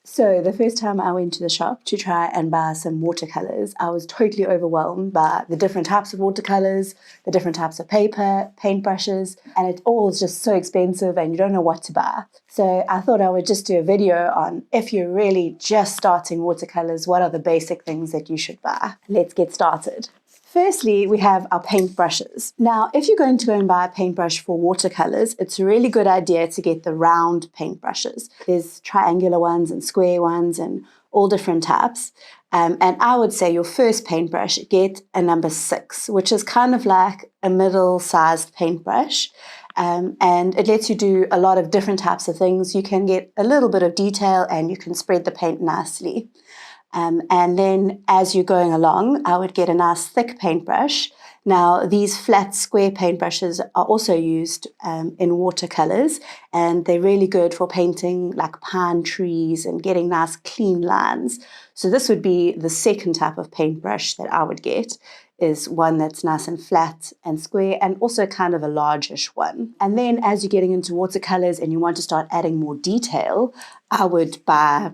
So the first time I went to the shop to try and buy some watercolors, I was totally overwhelmed by the different types of watercolors, the different types of paper, paintbrushes, and it all is just so expensive and you don't know what to buy. So I thought I would just do a video on if you're really just starting watercolors, what are the basic things that you should buy. Let's get started. Firstly, we have our paintbrushes. Now, if you're going to go and buy a paintbrush for watercolors, it's a really good idea to get the round paintbrushes. There's triangular ones and square ones and all different types. And I would say your first paintbrush, get a number 6, which is kind of like a middle-sized paintbrush. And it lets you do a lot of different types of things. You can get a little bit of detail and you can spread the paint nicely. And then as you're going along, I would get a nice thick paintbrush. Now, these flat square paintbrushes are also used in watercolors, and they're really good for painting like pine trees and getting nice clean lines. So this would be the second type of paintbrush that I would get, is one that's nice and flat and square and also kind of a largish one. And then as you're getting into watercolors and you want to start adding more detail, I would buy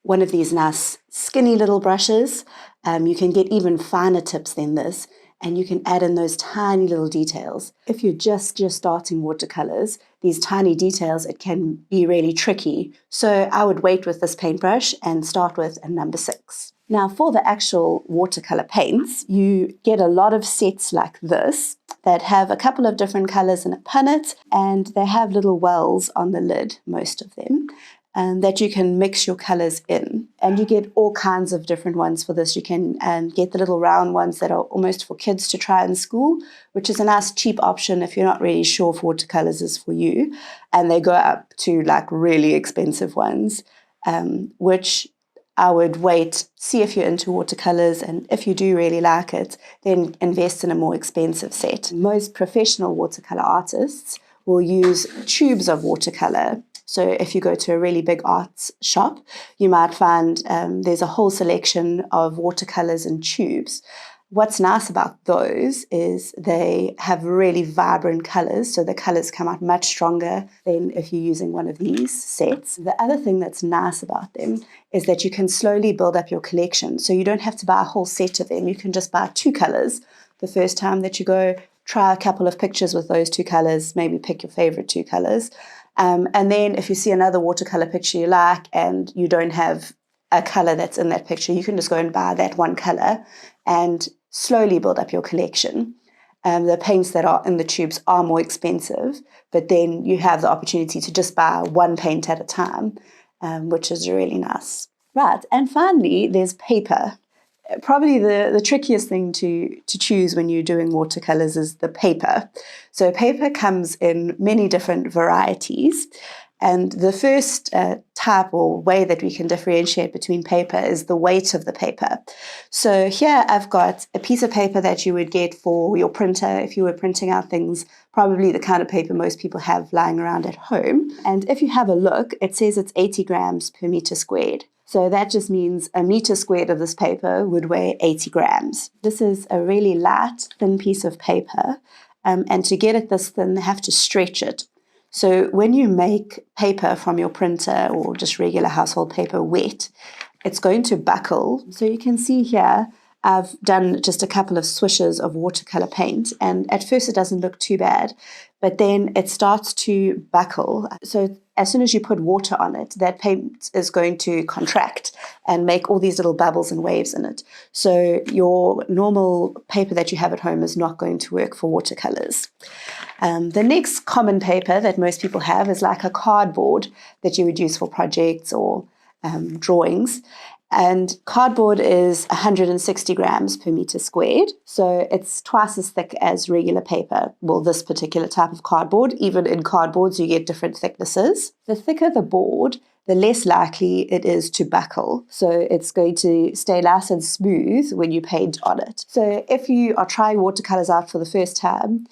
one of these nice skinny little brushes. You can get even finer tips than this, and you can add in those tiny little details. If you're just starting watercolors, these tiny details, it can be really tricky. So I would wait with this paintbrush and start with a number 6. Now for the actual watercolor paints, you get a lot of sets like this that have a couple of different colors in a punnet, and they have little wells on the lid, most of them. That you can mix your colors in, and you get all kinds of different ones for this. You can get the little round ones that are almost for kids to try in school, which is a nice cheap option if you're not really sure if watercolors is for you, and they go up to like really expensive ones, which I would wait, see if you're into watercolors, and if you do really like it, then invest in a more expensive set. Most professional watercolor artists will use tubes of watercolor. So if you go to a really big arts shop, you might find there's a whole selection of watercolors in tubes. What's nice about those is they have really vibrant colors, so the colors come out much stronger than if you're using one of these sets. The other thing that's nice about them is that you can slowly build up your collection. So you don't have to buy a whole set of them. You can just buy 2 colors the first time that you go, try a couple of pictures with those 2 colors, maybe pick your favorite 2 colors. And then if you see another watercolor picture you like and you don't have a color that's in that picture, you can just go and buy that one color and slowly build up your collection. The paints that are in the tubes are more expensive, but then you have the opportunity to just buy one paint at a time, which is really nice. Right, and finally, there's paper. Probably the trickiest thing to choose when you're doing watercolors is the paper. So paper comes in many different varieties. And the first type or way that we can differentiate between paper is the weight of the paper. So here I've got a piece of paper that you would get for your printer if you were printing out things, probably the kind of paper most people have lying around at home. And if you have a look, it says it's 80 grams per meter squared. So that just means a meter squared of this paper would weigh 80 grams. This is a really light, thin piece of paper. And to get it this thin, they have to stretch it. So when you make paper from your printer or just regular household paper wet, it's going to buckle. So you can see here, I've done just a couple of swishes of watercolor paint, and at first it doesn't look too bad, but then it starts to buckle. So as soon as you put water on it, that paint is going to contract and make all these little bubbles and waves in it. So your normal paper that you have at home is not going to work for watercolors. The next common paper that most people have is like a cardboard that you would use for projects or drawings. And cardboard is 160 grams per meter squared. So it's twice as thick as regular paper. Well, this particular type of cardboard. Even in cardboards, you get different thicknesses. The thicker the board, the less likely it is to buckle. So it's going to stay nice and smooth when you paint on it. So if you are trying watercolors out for the first time,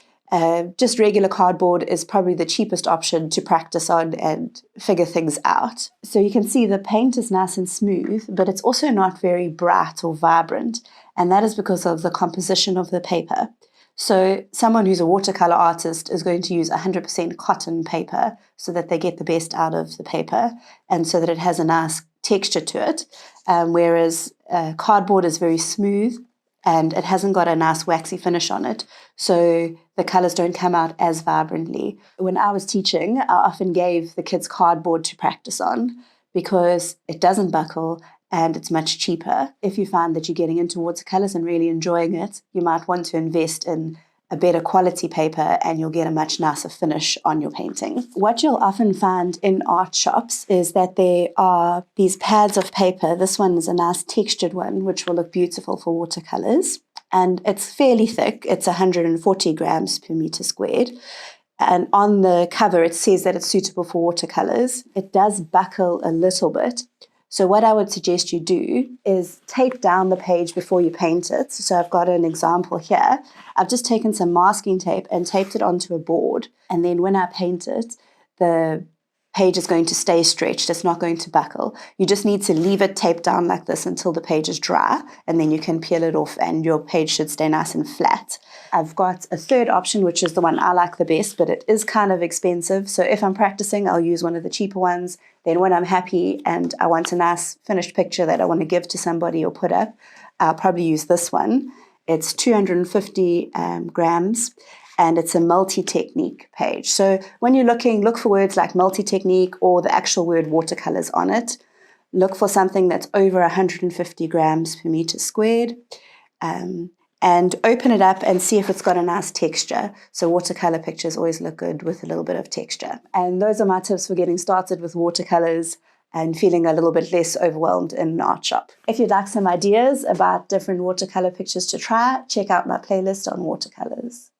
just regular cardboard is probably the cheapest option to practice on and figure things out. So you can see the paint is nice and smooth, but it's also not very bright or vibrant, and that is because of the composition of the paper. So someone who's a watercolor artist is going to use 100% cotton paper so that they get the best out of the paper and so that it has a nice texture to it, whereas cardboard is very smooth and it hasn't got a nice waxy finish on it. So the colours don't come out as vibrantly. When I was teaching, I often gave the kids cardboard to practice on because it doesn't buckle and it's much cheaper. If you find that you're getting into watercolours and really enjoying it, you might want to invest in a better quality paper and you'll get a much nicer finish on your painting. What you'll often find in art shops is that there are these pads of paper. This one is a nice textured one, which will look beautiful for watercolours. And it's fairly thick. It's 140 grams per meter squared. And on the cover, it says that it's suitable for watercolours. It does buckle a little bit. So what I would suggest you do is tape down the page before you paint it. So I've got an example here. I've just taken some masking tape and taped it onto a board. And then when I paint it, the page is going to stay stretched. It's not going to buckle. You just need to leave it taped down like this until the page is dry, and then you can peel it off and your page should stay nice and flat. I've got a third option, which is the one I like the best, but it is kind of expensive. So if I'm practicing, I'll use one of the cheaper ones. Then when I'm happy and I want a nice finished picture that I want to give to somebody or put up, I'll probably use this one. It's 250 grams. And it's a multi-technique page. So when you're looking, look for words like multi-technique or the actual word watercolors on it. Look for something that's over 150 grams per meter squared. And open it up and see if it's got a nice texture. So watercolor pictures always look good with a little bit of texture. And those are my tips for getting started with watercolors and feeling a little bit less overwhelmed in an art shop. If you'd like some ideas about different watercolor pictures to try, check out my playlist on watercolors.